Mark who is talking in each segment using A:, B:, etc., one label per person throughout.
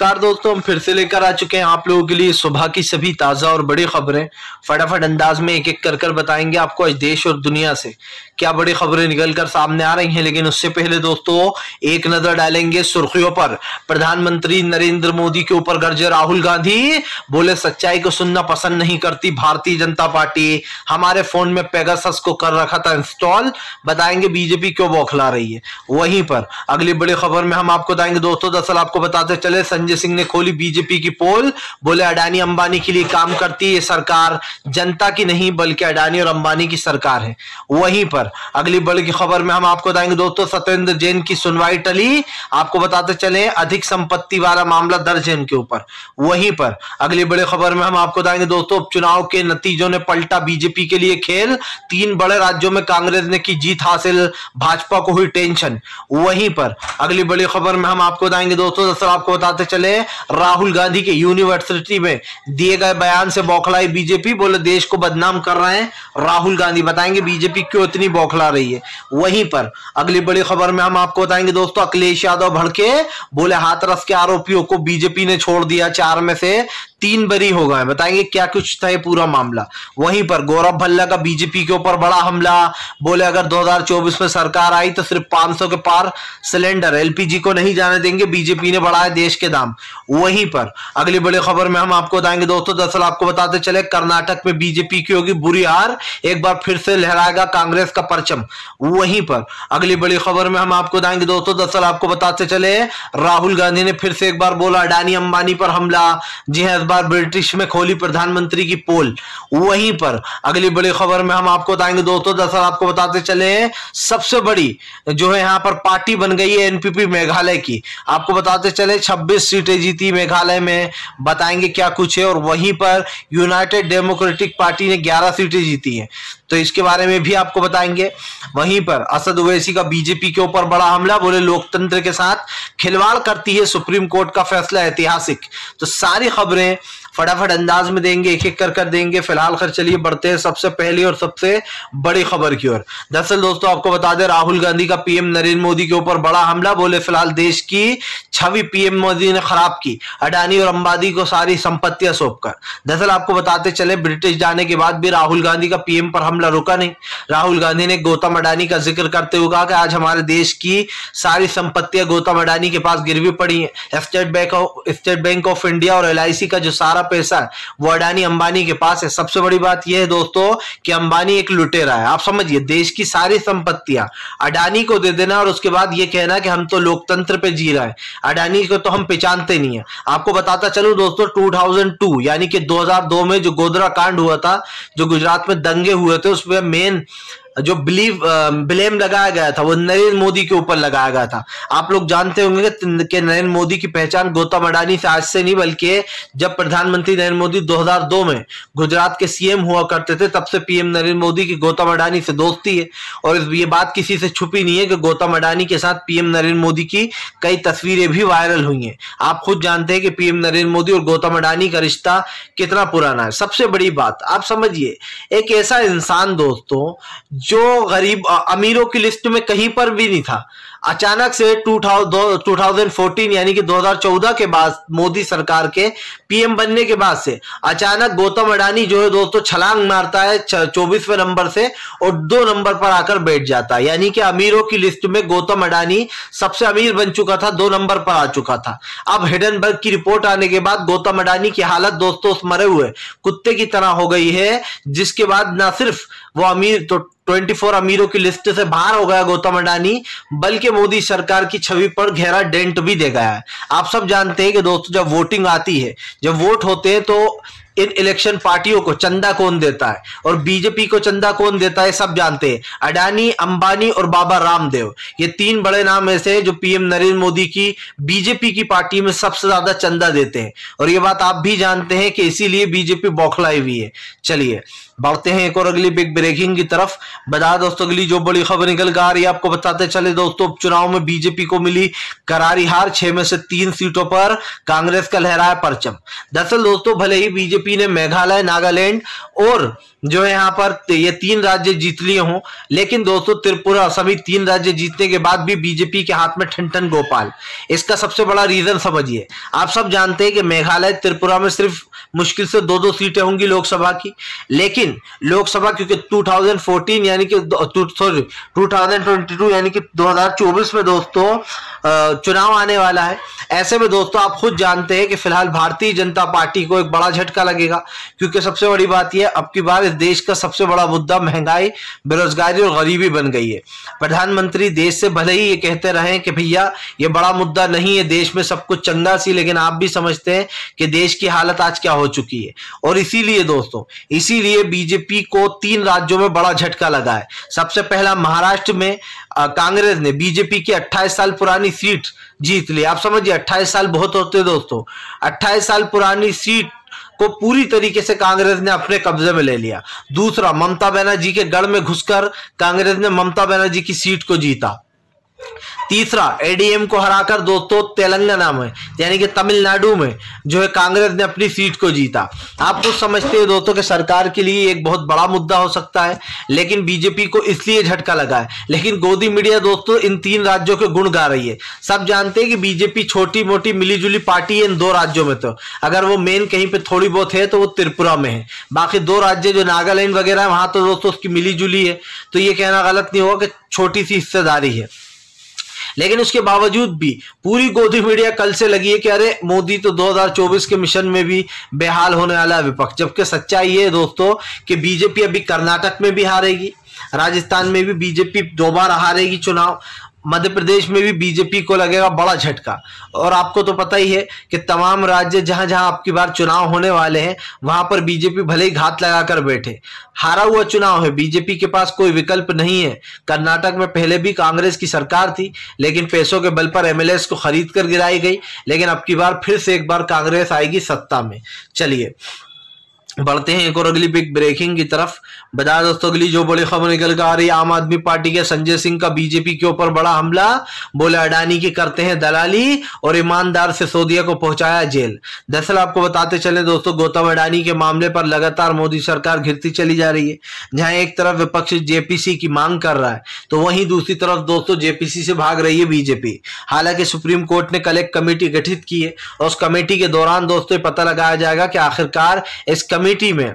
A: नमस्कार दोस्तों, हम फिर से लेकर आ चुके हैं आप लोगों के लिए सुबह की सभी ताजा और बड़ी खबरें। फटाफट अंदाज में एक एक कर बताएंगे आपको आज देश और दुनिया से क्या बड़ी खबरें निकल कर सामने आ रही हैं। लेकिन उससे पहले दोस्तों एक नजर डालेंगे सुर्खियों पर। प्रधानमंत्री नरेंद्र मोदी के ऊपर गरजे राहुल गांधी, बोले सच्चाई को सुनना पसंद नहीं करती भारतीय जनता पार्टी। हमारे फोन में पेगासस को कर रखा था इंस्टॉल, बताएंगे बीजेपी क्यों बौखला रही है। वहीं पर अगली बड़ी खबर में हम आपको बताएंगे दोस्तों, दरअसल आपको बताते चले संजय सिंह ने खोली बीजेपी की पोल, बोले अडानी अंबानी के लिए काम करती है ये सरकार, जनता की नहीं बल्कि अडानी और अंबानी की सरकार है। वहीं पर अगली बड़ी खबर में हम आपको बताएंगे दोस्तों, सत्येंद्र जैन की सुनवाई टली, आपको बताते चले अधिक संपत्ति वाला मामला दर्ज है इनके ऊपर। वहीं पर अगली बड़ी खबर में हम आपको बताएंगे दोस्तों, उपचुनाव के नतीजों ने पलटा बीजेपी के लिए खेल, 3 बड़े राज्यों में कांग्रेस ने की जीत हासिल, भाजपा को हुई टेंशन। वहीं पर अगली बड़ी खबर में हम आपको बताएंगे दोस्तों, दरअसल आपको बताते चले राहुल गांधी के यूनिवर्सिटी में दिए गए बयान से बौखलाई बीजेपी, बोले देश को बदनाम कर रहे हैं राहुल गांधी, बताएंगे बीजेपी क्यों इतनी बौखला रही है। वहीं पर अगली बड़ी खबर में हम आपको बताएंगे दोस्तों, अखिलेश यादव भड़के, बोले हाथरस के आरोपियों को बीजेपी ने छोड़ दिया, 4 में से 3 बरी हो गए, बताएंगे क्या कुछ था ये पूरा मामला। वहीं पर गौरव भल्ला का बीजेपी के ऊपर बड़ा हमला, बोले अगर 2024 में सरकार आई तो सिर्फ 500 के पार सिलेंडर एलपीजी को नहीं जाने देंगे, बीजेपी ने बढ़ाए देश के दाम। वहीं पर अगली बड़ी खबर में हम आपको बताएंगे दोस्तों, दरअसल आपको बताते चले कर्नाटक में बीजेपी की होगी बुरी हार, एक बार फिर से लहराएगा कांग्रेस का परचम। वहीं पर अगली बड़ी खबर में हम आपको बताएंगे दोस्तों, दरअसल आपको बताते चले राहुल गांधी ने फिर से एक बार बोला अडानी अंबानी पर हमला, जी हां इस बार ब्रिटिश में खोली प्रधानमंत्री की पोल। वहीं पर अगली बड़ी खबर में हम आपको बताएंगे दोस्तों, दरअसल आपको बताते चले सबसे बड़ी जो है यहां पर पार्टी बन गई है एनपीपी मेघालय की, आपको बताते चले 26 सीटें जीती मेघालय में, बताएंगे क्या कुछ है। और वहीं पर यूनाइटेड डेमोक्रेटिक पार्टी ने 11 सीटें जीती हैं, तो इसके बारे में भी आपको बताएंगे। वहीं पर असद ओवैसी का बीजेपी के ऊपर बड़ा हमला, बोले लोकतंत्र के साथ खिलवाड़ करती है सुप्रीम कोर्ट का फैसला ऐतिहासिक। तो सारी खबरें फटाफट अंदाज में देंगे, एक एक कर देंगे। फिलहाल खैर चलिए बढ़ते हैं सबसे पहली और सबसे बड़ी खबर की ओर। दरअसल दोस्तों आपको बता दें, राहुल गांधी का पीएम नरेंद्र मोदी के ऊपर बड़ा हमला, बोले फिलहाल देश की छवि पीएम मोदी ने खराब की, अडानी और अंबानी को सारी संपत्तियां सौंपकर। दरअसल आपको बताते चले ब्रिटिश जाने के बाद भी राहुल गांधी का पीएम पर हमला रुका नहीं। राहुल गांधी ने गौतम अडानी का जिक्र करते हुए कहा कि आज हमारे देश की सारी संपत्तियां गौतम अडानी के पास गिरवी पड़ी है, स्टेट बैंक ऑफ इंडिया और एलआईसी का जो सारा पैसा है वो अडानी अंबानी के पास है। सबसे बड़ी बात यह है दोस्तों कि अंबानी एक लुटेरा है, आप समझिए, देश की सारी संपत्तियां अडानी को दे देना और उसके बाद ये कहना कि हम तो लोकतंत्र पे जी रहे हैं, अडानी को तो हम पहचानते नहीं है। आपको बताता चलूं दोस्तों, 2002 यानी कि 2002 में जो गोधरा कांड हुआ था, जो गुजरात में दंगे हुए थे, उसमें मेन जो ब्लेम लगाया गया था वो नरेंद्र मोदी के ऊपर लगाया गया था। आप लोग जानते होंगे कि नरेंद्र मोदी की पहचान गौतम अडानी से आज से नहीं, बल्कि जब प्रधानमंत्री नरेंद्र मोदी 2002 में गुजरात के सीएम हुआ करते थे तब से पीएम नरेंद्र मोदी की गौतम अडानी से दोस्ती है। और ये बात किसी से छुपी नहीं है कि गौतम अडानी के साथ पीएम नरेंद्र मोदी की कई तस्वीरें भी वायरल हुई हैं। आप खुद जानते हैं कि पीएम नरेंद्र मोदी और गौतम अडानी का रिश्ता कितना पुराना है। सबसे बड़ी बात आप समझिए, एक ऐसा इंसान दोस्तों जो गरीब अमीरों की लिस्ट में कहीं पर भी नहीं था, अचानक से 2014 यानी कि 2014 के बाद मोदी सरकार के पीएम बनने के बाद से अचानक गौतम अडानी जो है दोस्तों छलांग मारता है 24वें नंबर से और 2 नंबर पर आकर बैठ जाता है। यानी कि अमीरों की लिस्ट में गौतम अडानी सबसे अमीर बन चुका था, 2 नंबर पर आ चुका था। अब हिडनबर्ग की रिपोर्ट आने के बाद गौतम अडानी की हालत दोस्तों उस मरे हुए कुत्ते की तरह हो गई है, जिसके बाद ना सिर्फ वो अमीर तो 24 अमीरों की लिस्ट से बाहर हो गया गौतम अडानी, बल्कि मोदी सरकार की छवि पर गहरा डेंट भी दे गया है। आप सब जानते हैं कि दोस्तों जब वोटिंग आती है, जब वोट होते हैं तो इन इलेक्शन पार्टियों को चंदा कौन देता है और बीजेपी को चंदा कौन देता है सब जानते हैं, अडानी, अंबानी और बाबा रामदेव। ये 3 बड़े नाम ऐसे हैं जो पीएम नरेंद्र मोदी की बीजेपी की पार्टी में सबसे ज्यादा चंदा देते हैं। और ये बात आप भी जानते हैं कि इसीलिए बीजेपी बौखलाई हुई है। चलिए बढ़ते हैं एक और अगली बिग ब्रेकिंग की तरफ। बता दोस्तों अगली जो बड़ी खबर निकल कर आ रही है, आपको बताते चले दोस्तों, उपचुनाव में बीजेपी को मिली करारी हार, 6 में से 3 सीटों पर कांग्रेस का लहराया परचम। दरअसल दोस्तों भले ही बीजेपी बीजेपी ने मेघालय, नागालैंड और जो है यहाँ पर ये 3 राज्य जीत लिए हों, लेकिन दोस्तों त्रिपुरा सभी 3 राज्य जीतने के बाद भी बीजेपी के हाथ में ठन गोपाल। इसका सबसे बड़ा रीजन समझिए, आप सब जानते हैं कि मेघालय, त्रिपुरा में सिर्फ मुश्किल से 2-2 सीटें होंगी लोकसभा की, लेकिन लोकसभा क्योंकि 2014 यानी कि 2022 यानी कि 2024 में दोस्तों चुनाव आने वाला है। ऐसे में दोस्तों आप खुद जानते हैं कि फिलहाल भारतीय जनता पार्टी को एक बड़ा झटका लगेगा, क्योंकि सबसे बड़ी बात यह अब की बार इस देश का सबसे बड़ा मुद्दा महंगाई, बेरोजगारी और गरीबी बन गई है। प्रधानमंत्री देश से भले ही ये कहते रहे कि भैया ये बड़ा मुद्दा नहीं है, देश में सब कुछ चंगा सी, लेकिन आप भी समझते हैं कि देश की हालत आज क्या हो चुकी है। और इसीलिए दोस्तों, इसीलिए बीजेपी को 3 राज्यों में बड़ा झटका लगा है। सबसे पहला महाराष्ट्र में कांग्रेस ने बीजेपी की 28 साल पुरानी सीट जीत ली। आप समझिए 28 साल बहुत होते दोस्तों, 28 साल पुरानी सीट को पूरी तरीके से कांग्रेस ने अपने कब्जे में ले लिया। दूसरा, ममता बनर्जी के गढ़ में घुसकर कांग्रेस ने ममता बनर्जी की सीट को जीता। तीसरा, एडीएम को हराकर दोस्तों तेलंगाना में यानी कि तमिलनाडु में जो है कांग्रेस ने अपनी सीट को जीता। आप कुछ समझते हैं दोस्तों कि सरकार के लिए एक बहुत बड़ा मुद्दा हो सकता है, लेकिन बीजेपी को इसलिए झटका लगा है। लेकिन गोदी मीडिया दोस्तों इन 3 राज्यों के गुण गा रही है। सब जानते हैं कि बीजेपी छोटी मोटी मिलीजुली पार्टी है इन 2 राज्यों में, तो अगर वो मेन कहीं पे थोड़ी बहुत है तो वो त्रिपुरा में है। बाकी 2 राज्य जो नागालैंड वगैरह है वहां तो दोस्तों उसकी मिलीजुली है, तो ये कहना गलत नहीं होगा कि छोटी सी हिस्सेदारी है। लेकिन उसके बावजूद भी पूरी गोदी मीडिया कल से लगी है कि अरे मोदी तो 2024 के मिशन में भी बेहाल होने वाला है विपक्ष। जबकि सच्चाई ये है दोस्तों कि बीजेपी अभी कर्नाटक में भी हारेगी, राजस्थान में भी बीजेपी दोबारा हारेगी चुनाव, मध्य प्रदेश में भी बीजेपी को लगेगा बड़ा झटका। और आपको तो पता ही है कि तमाम राज्य जहां जहां आपकी बार चुनाव होने वाले हैं वहां पर बीजेपी भले ही घात लगाकर बैठे। हारा हुआ चुनाव है, बीजेपी के पास कोई विकल्प नहीं है। कर्नाटक में पहले भी कांग्रेस की सरकार थी, लेकिन पैसों के बल पर एमएलएस को खरीद कर गिराई गई। लेकिन अब की बार फिर से एक बार कांग्रेस आएगी सत्ता में। चलिए बढ़ते हैं एक और अगली बिग ब्रेकिंग की तरफ। बता दोस्तों अगली जो बड़ी खबर निकल कर आ रही है, आम आदमी पार्टी के संजय सिंह का बीजेपी के ऊपर बड़ा हमला। बोले अडानी की करते हैं दलाली और ईमानदार सिसोदिया को पहुंचाया जेल। दरअसल आपको बताते चले दोस्तों, गौतम अडानी के मामले पर लगातार मोदी सरकार घिरती चली जा रही है। जहां एक तरफ विपक्ष जेपीसी की मांग कर रहा है, तो वहीं दूसरी तरफ दोस्तों जेपीसी से भाग रही है बीजेपी। हालांकि सुप्रीम कोर्ट ने कल एक कमेटी गठित की है और उस कमेटी के दौरान दोस्तों पता लगाया जाएगा कि आखिरकार इस कमेटी में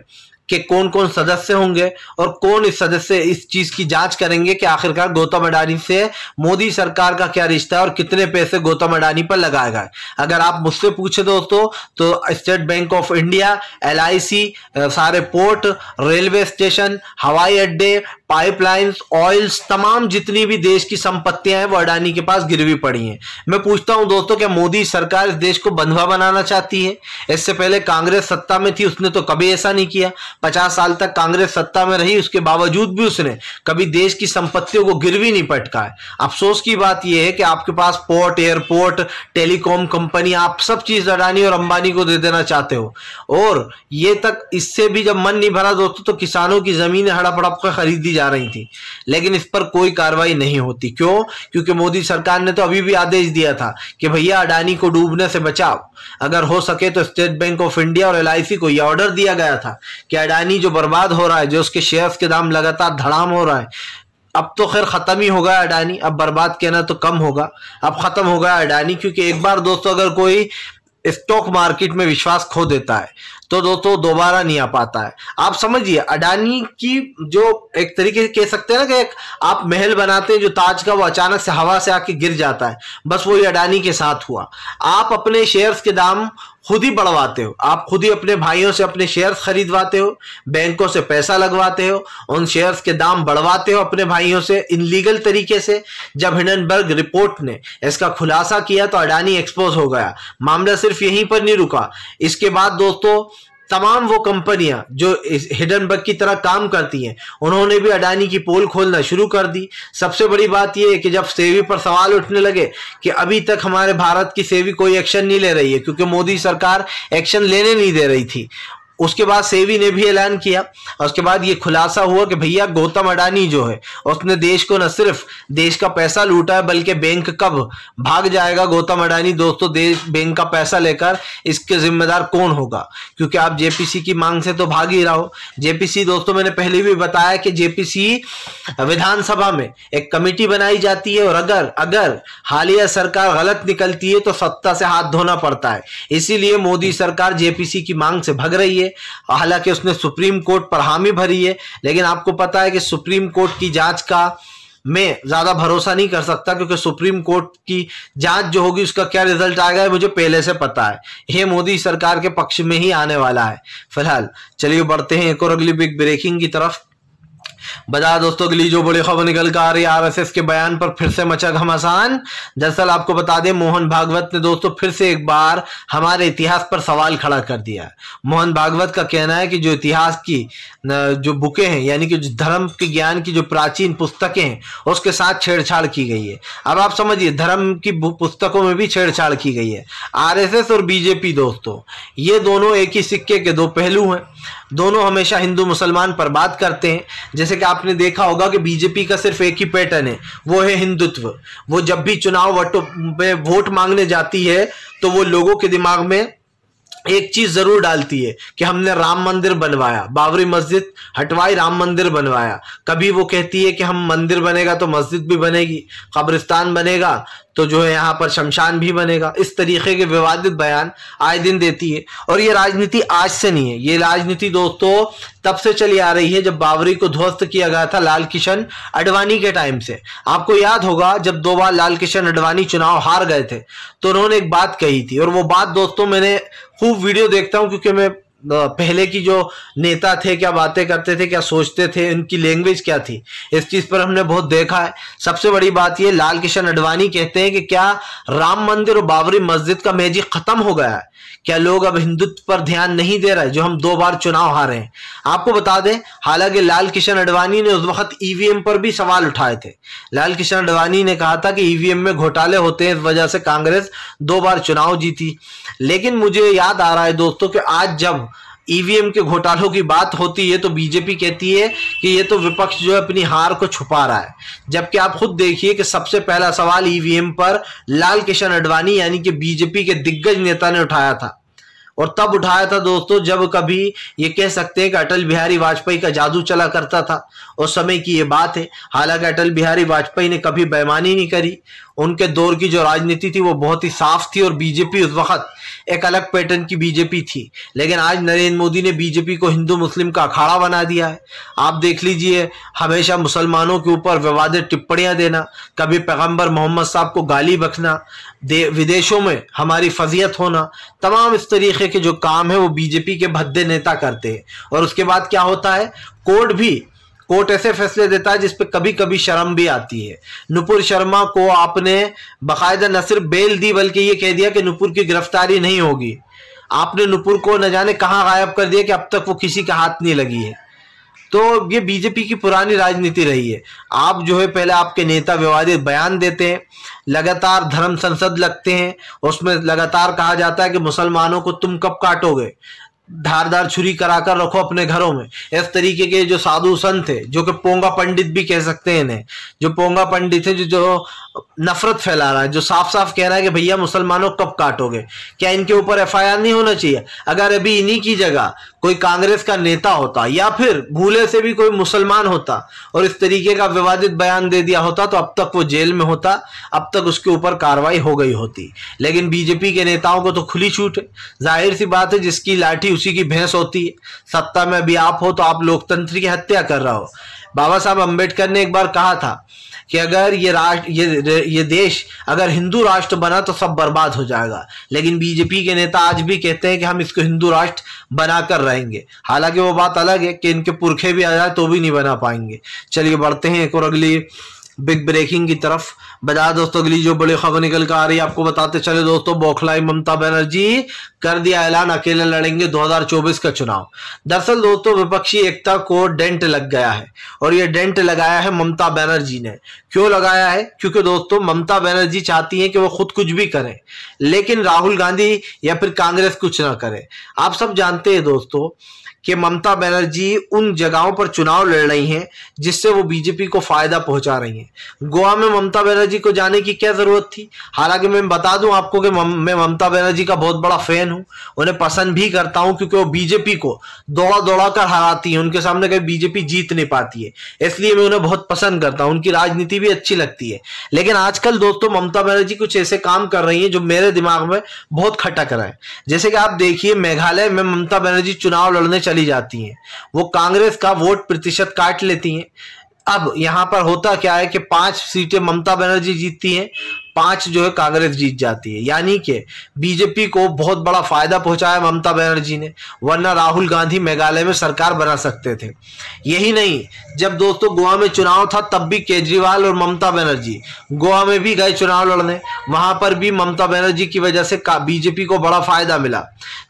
A: कि कौन कौन सदस्य होंगे और कौन इस सदस्य इस चीज की जांच करेंगे कि आखिरकार गौतम अडानी से मोदी सरकार का क्या रिश्ता है और कितने पैसे गौतम अडानी पर लगाए गए। अगर आप मुझसे पूछे दोस्तों तो state bank of India, LIC, सारे पोर्ट, रेलवे स्टेशन, हवाई अड्डे, पाइपलाइंस, ऑयल्स, तमाम जितनी भी देश की संपत्तियां हैं वो अडानी के पास गिरवी पड़ी हैं। मैं पूछता हूं दोस्तों, क्या मोदी सरकार इस देश को बंधुआ बनाना चाहती है? इससे पहले कांग्रेस सत्ता में थी, उसने तो कभी ऐसा नहीं किया। 50 साल तक कांग्रेस सत्ता में रही, उसके बावजूद भी उसने कभी देश की संपत्तियों को गिरवी नहीं पटकाया। अफसोस की बात यह है कि आपके पास पोर्ट, एयरपोर्ट, टेलीकॉम कंपनी, आप सब चीज अडानी और अंबानी को दे देना चाहते हो। और ये तक इससे भी जब मन नहीं भरा दोस्तों तो किसानों की जमीनें हड़प हड़प कर खरीदी जा रही थी, लेकिन इस पर कोई कार्रवाई नहीं होती। क्यों? क्योंकि मोदी सरकार ने तो अभी भी आदेश दिया था कि भैया अडानी को डूबने से बचाओ। अगर हो सके तो स्टेट बैंक ऑफ इंडिया और एलआईसी को यह ऑर्डर दिया गया था कि अडानी जो बर्बाद हो रहा है, जो उसके शेयर्स के दाम लगातार धड़ाम हो रहा है, अब तो खैर खत्म ही हो गया अडानी, अब बर्बाद कहना तो कम होगा, अब खत्म हो गया अडानी। क्योंकि एक बार दोस्तों अगर कोई स्टॉक मार्केट में विश्वास खो देता है तो दोस्तों दोबारा नहीं आ पाता है। आप समझिए अडानी की जो एक तरीके से कह सकते हैं ना कि एक आप महल बनाते हैं जो ताज का, वो अचानक से हवा से आके गिर जाता है, बस वही अडानी के साथ हुआ। आप अपने शेयर्स के दाम खुद ही बढ़वाते हो, आप खुद ही अपने भाइयों से अपने शेयर्स खरीदवाते हो, बैंकों से पैसा लगवाते हो, उन शेयर्स के दाम बढ़वाते हो अपने भाइयों से इनलीगल तरीके से। जब हिंडनबर्ग रिपोर्ट ने इसका खुलासा किया तो अडानी एक्सपोज हो गया। मामला सिर्फ यहीं पर नहीं रुका, इसके बाद दोस्तों तमाम वो कंपनियां जो हिंडनबर्ग की तरह काम करती हैं उन्होंने भी अडानी की पोल खोलना शुरू कर दी। सबसे बड़ी बात यह है कि जब सेबी पर सवाल उठने लगे कि अभी तक हमारे भारत की सेबी कोई एक्शन नहीं ले रही है क्योंकि मोदी सरकार एक्शन लेने नहीं दे रही थी, उसके बाद सेबी ने भी ऐलान किया और उसके बाद ये खुलासा हुआ कि भैया गौतम अडानी जो है उसने देश को न सिर्फ देश का पैसा लूटा है बल्कि बैंक कब भाग जाएगा गौतम अडानी दोस्तों देश बैंक का पैसा लेकर, इसके जिम्मेदार कौन होगा? क्योंकि आप जेपीसी की मांग से तो भाग ही रहा हो। जेपीसी दोस्तों मैंने पहले भी बताया कि जेपीसी विधानसभा में एक कमेटी बनाई जाती है और अगर हालिया सरकार गलत निकलती है तो सत्ता से हाथ धोना पड़ता है। इसीलिए मोदी सरकार जेपीसी की मांग से भग रही है। हालांकि उसने सुप्रीम कोर्ट पर हामी भरी है, लेकिन आपको पता है कि सुप्रीम कोर्ट की जांच का मैं ज्यादा भरोसा नहीं कर सकता, क्योंकि सुप्रीम कोर्ट की जांच जो होगी उसका क्या रिजल्ट आएगा मुझे पहले से पता है, ये मोदी सरकार के पक्ष में ही आने वाला है। फिलहाल चलिए बढ़ते हैं एक और अगली बिग ब्रेकिंग की तरफ। बता दोस्तों अगली जो बड़ी खबर निकल कर आ रही है, आरएसएस के बयान पर फिर से मचा घमासान। दरअसल आपको बता दें मोहन भागवत ने दोस्तों फिर से एक बार हमारे इतिहास पर सवाल खड़ा कर दिया है। मोहन भागवत का कहना है कि जो इतिहास की जो बुकें हैं यानी कि धर्म के ज्ञान की जो प्राचीन पुस्तकें हैं उसके साथ छेड़छाड़ की गई है। अब आप समझिए धर्म की पुस्तकों में भी छेड़छाड़ की गई है। आरएसएस और बीजेपी दोस्तों ये दोनों एक ही सिक्के के दो पहलू हैं। दोनों हमेशा हिंदू मुसलमान पर बात करते हैं। जैसे कि आपने देखा होगा कि बीजेपी का सिर्फ एक ही पैटर्न है, वो है हिंदुत्व। वो जब भी चुनाव में वोट मांगने जाती है तो वो लोगों के दिमाग में एक चीज जरूर डालती है कि हमने राम मंदिर बनवाया, बाबरी मस्जिद हटवाई, राम मंदिर बनवाया। कभी वो कहती है कि हम मंदिर बनेगा तो मस्जिद भी बनेगी, कब्रिस्तान बनेगा तो जो है यहाँ पर शमशान भी बनेगा। इस तरीके के विवादित बयान आए दिन देती है। और ये राजनीति आज से नहीं है, ये राजनीति दोस्तों तब से चली आ रही है जब बाबरी को ध्वस्त किया गया था लाल कृष्ण आडवाणी के टाइम से। आपको याद होगा जब 2 बार लाल कृष्ण आडवाणी चुनाव हार गए थे तो उन्होंने एक बात कही थी, और वो बात दोस्तों मैंने खूब वीडियो देखता हूं क्योंकि मैं पहले की जो नेता थे क्या बातें करते थे, क्या सोचते थे, उनकी लैंग्वेज क्या थी, इस चीज पर हमने बहुत देखा है। सबसे बड़ी बात ये लाल कृष्ण आडवाणी कहते हैं कि क्या राम मंदिर और बाबरी मस्जिद का मैजिक खत्म हो गया है? क्या लोग अब हिंदुत्व पर ध्यान नहीं दे रहे जो हम 2 बार चुनाव हारे हैं? आपको बता दें हालांकि लाल कृष्ण आडवाणी ने उस वक्त ईवीएम पर भी सवाल उठाए थे। लाल कृष्ण आडवाणी ने कहा था कि ईवीएम में घोटाले होते हैं, इस वजह से कांग्रेस 2 बार चुनाव जीती। लेकिन मुझे याद आ रहा है दोस्तों कि आज जब ईवीएम के घोटालों की बात होती है तो बीजेपी कहती है कि ये तो विपक्ष जो है अपनी हार को छुपा रहा है। जबकि आप खुद देखिए कि सबसे पहला सवाल ईवीएम पर लाल कृष्ण आडवाणी यानी कि बीजेपी के दिग्गज नेता ने उठाया था, और तब उठाया था दोस्तों जब कभी ये कह सकते हैं कि अटल बिहारी वाजपेयी का जादू चला करता था। उस समय की ये बात है। हालांकि अटल बिहारी वाजपेयी ने कभी बेईमानी नहीं करी, उनके दौर की जो राजनीति थी वो बहुत ही साफ थी और बीजेपी उस वक्त एक अलग पैटर्न की बीजेपी थी। लेकिन आज नरेंद्र मोदी ने बीजेपी को हिंदू मुस्लिम का अखाड़ा बना दिया है। आप देख लीजिए हमेशा मुसलमानों के ऊपर विवादित टिप्पणियां देना, कभी पैगंबर मोहम्मद साहब को गाली बकना, विदेशों में हमारी फजीयत होना, तमाम इस तरीके के जो काम है वो बीजेपी के भद्दे नेता करते हैं। और उसके बाद क्या होता है, कोर्ट ऐसे फैसले देता है जिसपे कभी कभी शर्म भी आती है। नुपुर शर्मा को आपने बाकायदा न सिर्फ बेल दी बल्कि ये कह दिया कि नुपुर की गिरफ्तारी नहीं होगी। आपने नुपुर को न जाने कहां गायब कर दिया कि अब तक वो किसी का हाथ नहीं लगी है। तो ये बीजेपी की पुरानी राजनीति रही है। आप जो है पहले आपके नेता विवादित बयान देते हैं, लगातार धर्म संसद लगते हैं, उसमें लगातार कहा जाता है कि मुसलमानों को तुम कब काटोगे, धारदार छुरी कराकर रखो अपने घरों में। इस तरीके के जो साधु संत है, जो कि पोंगा पंडित भी कह सकते हैं इन्हें, जो पोंगा पंडित है जो नफरत फैला रहा है, जो साफ साफ कह रहा है कि भैया मुसलमानों कब काटोगे, क्या इनके ऊपर एफआईआर नहीं होना चाहिए? अगर अभी इन्हीं की जगह कोई कांग्रेस का नेता होता या फिर भूले से भी कोई मुसलमान होता और इस तरीके का विवादित बयान दे दिया होता तो अब तक वो जेल में होता, अब तक उसके ऊपर कार्रवाई हो गई होती। लेकिन बीजेपी के नेताओं को तो खुली छूट है। जाहिर सी बात है जिसकी लाठी उसी की भैंस होती है। सत्ता में अभी आप हो तो आप लोकतंत्र की हत्या कर रहे हो। बाबा साहब अम्बेडकर ने एक बार कहा था कि अगर ये देश अगर हिंदू राष्ट्र बना तो सब बर्बाद हो जाएगा। लेकिन बीजेपी के नेता आज भी कहते हैं कि हम इसको हिंदू राष्ट्र बनाकर रहेंगे। हालांकि वो बात अलग है कि इनके पुरखे भी आ जाए तो भी नहीं बना पाएंगे। चलिए बढ़ते हैं एक और अगली बिग ब्रेकिंग की तरफ बता दोस्तों, अगली जो बड़ी खबर निकल कर आ रही है आपको बताते चले दोस्तों। बौखलाई ममता बनर्जी, कर दिया ऐलान अकेले लड़ेंगे 2024 का चुनाव। दरअसल दोस्तों विपक्षी एकता को डेंट लग गया है और ये डेंट लगाया है ममता बनर्जी ने। क्यों लगाया है? क्योंकि दोस्तों ममता बनर्जी चाहती हैं कि वो खुद कुछ भी करें लेकिन राहुल गांधी या फिर कांग्रेस कुछ ना करे। आप सब जानते हैं दोस्तों कि ममता बनर्जी उन जगहों पर चुनाव लड़ रही हैं जिससे वो बीजेपी को फायदा पहुंचा रही हैं। गोवा में ममता बनर्जी को जाने की क्या जरूरत थी? हालांकि मैं बता दूं आपको कि मैं ममता बनर्जी का बहुत बड़ा फैन हूं, उन्हें पसंद भी करता हूं क्योंकि वो बीजेपी को दौड़ा दौड़ा कर हराती है। उनके सामने कभी बीजेपी जीत नहीं पाती है, इसलिए मैं उन्हें बहुत पसंद करता हूं। उनकी राजनीति भी अच्छी लगती है। लेकिन आजकल दोस्तों ममता बनर्जी कुछ ऐसे काम कर रही है जो मेरे दिमाग में बहुत खटक रहा है। जैसे कि आप देखिए, मेघालय में ममता बनर्जी चुनाव लड़ने चली जाती हैं, वो कांग्रेस का वोट प्रतिशत काट लेती हैं। अब यहां पर होता क्या है कि 5 सीटें ममता बनर्जी जीतती हैं, 5 जो है कांग्रेस जीत जाती है। यानी कि बीजेपी को बहुत बड़ा फायदा पहुंचाया ममता बनर्जी ने, वरना राहुल गांधी मेघालय में सरकार बना सकते थे। यही नहीं, जब दोस्तों गोवा में चुनाव था तब भी केजरीवाल और ममता बनर्जी गोवा में भी गए चुनाव लड़ने, वहां पर भी ममता बनर्जी की वजह से बीजेपी को बड़ा फायदा मिला।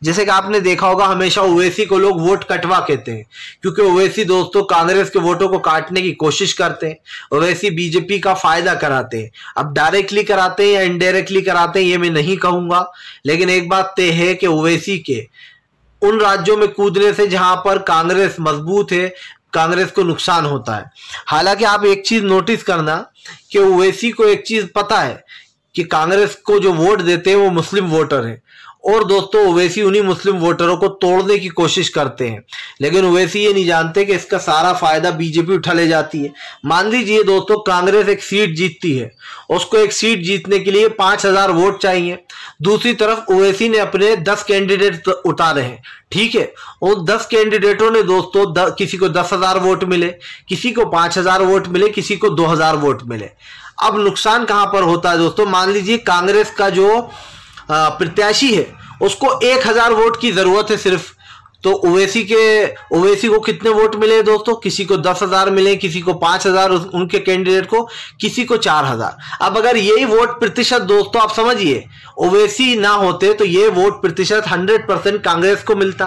A: जैसे कि आपने देखा होगा, हमेशा ओवैसी को लोग वोट कटवा कहते हैं क्योंकि ओवैसी दोस्तों कांग्रेस के वोटों को काटने की कोशिश करते हैं। ओवैसी बीजेपी का फायदा कराते हैं। अब डायरेक्टली कराते हैं या इनडायरेक्टली कराते हैं ये मैं नहीं कहूंगा, लेकिन एक बात तय है कि ओवैसी के उन राज्यों में कूदने से जहां पर कांग्रेस मजबूत है, कांग्रेस को नुकसान होता है। हालांकि आप एक चीज नोटिस करना कि ओवैसी को एक चीज पता है कि कांग्रेस को जो वोट देते हैं वो मुस्लिम वोटर हैं और दोस्तों ओवैसी उन्हीं मुस्लिम वोटरों को तोड़ने की कोशिश करते हैं। लेकिन ओवैसी ये नहीं जानते कि इसका सारा फायदा बीजेपी उठा ले जाती है। मान लीजिए दोस्तों कांग्रेस एक सीट जीतती है, उसको एक सीट जीतने के लिए 5000 वोट चाहिए। दूसरी तरफ ओवैसी ने अपने 10 कैंडिडेट उतारे हैं, ठीक है। उन 10 कैंडिडेटों ने दोस्तों किसी को 10,000 वोट मिले, किसी को 5000 वोट मिले, किसी को 2000 वोट मिले। अब नुकसान कहां पर होता है दोस्तों? मान लीजिए कांग्रेस का जो प्रत्याशी है उसको 1000 वोट की जरूरत है सिर्फ, तो ओवैसी को कितने वोट मिले दोस्तों? किसी को 10,000 मिले, किसी को 5,000 उनके कैंडिडेट को, किसी को 4,000। अब अगर यही वोट प्रतिशत दोस्तों आप समझिए ओवैसी ना होते तो ये वोट प्रतिशत 100% कांग्रेस को मिलता।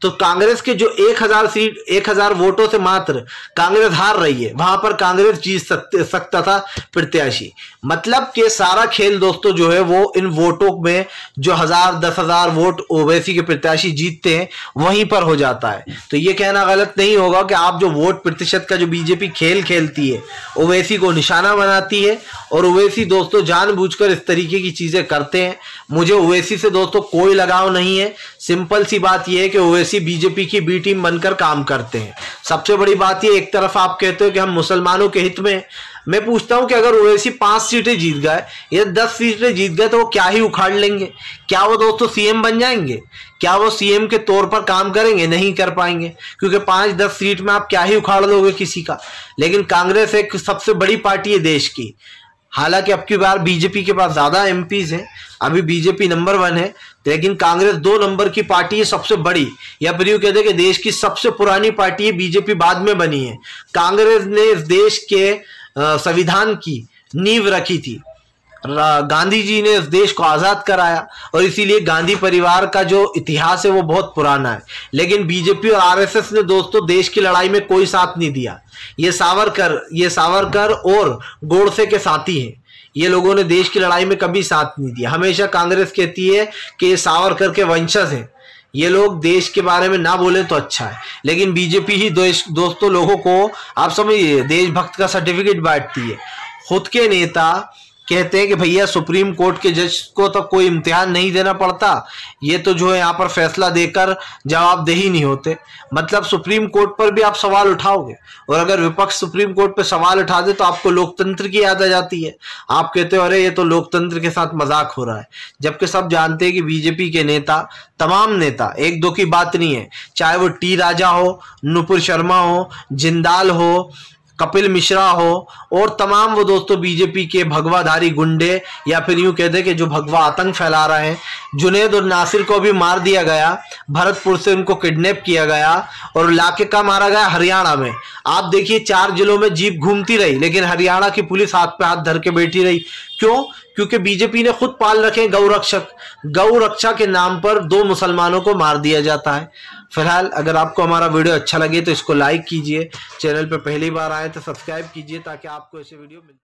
A: तो कांग्रेस के जो 1000 वोटों से मात्र कांग्रेस हार रही है, वहां पर कांग्रेस जीत सकता था प्रत्याशी। मतलब कि सारा खेल दोस्तों जो है वो इन वोटों में जो 1000-10,000 वोट ओवैसी के प्रत्याशी जीतते हैं वहीं पर हो जाता है। तो ये कहना गलत नहीं होगा कि आप जो वोट प्रतिशत का जो बीजेपी खेल खेलती है, ओवैसी को निशाना बनाती है और ओवैसी दोस्तों जानबूझकर इस तरीके की चीजें करते हैं। मुझे ओवैसी से दोस्तों कोई लगाव नहीं है। सिंपल सी बात यह है कि ओवैसी बीजेपी की बी टीम बनकर काम करते हैं। सबसे बड़ी बात यह, एक तरफ आप कहते हो कि हम मुसलमानों के हित में, मैं पूछता हूं कि अगर ओवैसी 5 सीटें जीत गए या 10 सीटें जीत गए तो वो क्या ही उखाड़ लेंगे? क्या वो दोस्तों सीएम बन जाएंगे? क्या वो सीएम के तौर पर काम करेंगे? नहीं कर पाएंगे, क्योंकि 5-10 सीट में आप क्या ही उखाड़ लोगे किसी का। लेकिन कांग्रेस एक सबसे बड़ी पार्टी है देश की। हालांकि अब की बार बीजेपी के पास ज्यादा एमपीज हैं, अभी बीजेपी नंबर 1 है, लेकिन कांग्रेस 2 नंबर की पार्टी है सबसे बड़ी, या फिर यूं कहते हैं कि देश की सबसे पुरानी पार्टी है। बीजेपी बाद में बनी है। कांग्रेस ने इस देश के संविधान की नींव रखी थी। गांधी जी ने इस देश को आजाद कराया और इसीलिए गांधी परिवार का जो इतिहास है वो बहुत पुराना है। लेकिन बीजेपी और आरएसएस ने दोस्तों देश की लड़ाई में कोई साथ नहीं दिया। ये सावरकर और गोडसे के साथी हैं। ये लोगों ने देश की लड़ाई में कभी साथ नहीं दिया। हमेशा कांग्रेस कहती है कि ये सावरकर के वंशज हैं, ये लोग देश के बारे में ना बोले तो अच्छा है। लेकिन बीजेपी ही दोस्तों लोगों को, आप समझिए, देशभक्त का सर्टिफिकेट बांटती है। खुद के नेता कहते हैं कि भैया सुप्रीम कोर्ट के जज को तो कोई इम्तिहान नहीं देना पड़ता, ये तो जो है यहाँ पर फैसला देकर जवाबदेही नहीं होते। मतलब सुप्रीम कोर्ट पर भी आप सवाल उठाओगे, और अगर विपक्ष सुप्रीम कोर्ट पर सवाल उठा दे तो आपको लोकतंत्र की याद आ जाती है। आप कहते हो अरे ये तो लोकतंत्र के साथ मजाक हो रहा है। जबकि सब जानते हैं कि बीजेपी के नेता, तमाम नेता, 1-2 की बात नहीं है, चाहे वो टी राजा हो, नुपुर शर्मा हो, जिंदाल हो, कपिल मिश्रा हो और तमाम वो दोस्तों बीजेपी के भगवाधारी गुंडे, या फिर यूं कहते कि जो भगवा आतंक फैला रहे हैं। जुनैद और नासिर को भी मार दिया गया, भरतपुर से उनको किडनैप किया गया और लाके का मारा गया हरियाणा में। आप देखिए 4 जिलों में जीप घूमती रही, लेकिन हरियाणा की पुलिस हाथ पे हाथ धर के बैठी रही। क्यों? क्योंकि बीजेपी ने खुद पाल रखे गौरक्षक। गौ रक्षा के नाम पर 2 मुसलमानों को मार दिया जाता है। फिलहाल अगर आपको हमारा वीडियो अच्छा लगे तो इसको लाइक कीजिए, चैनल पे पहली बार आए तो सब्सक्राइब कीजिए ताकि आपको ऐसे वीडियो मिल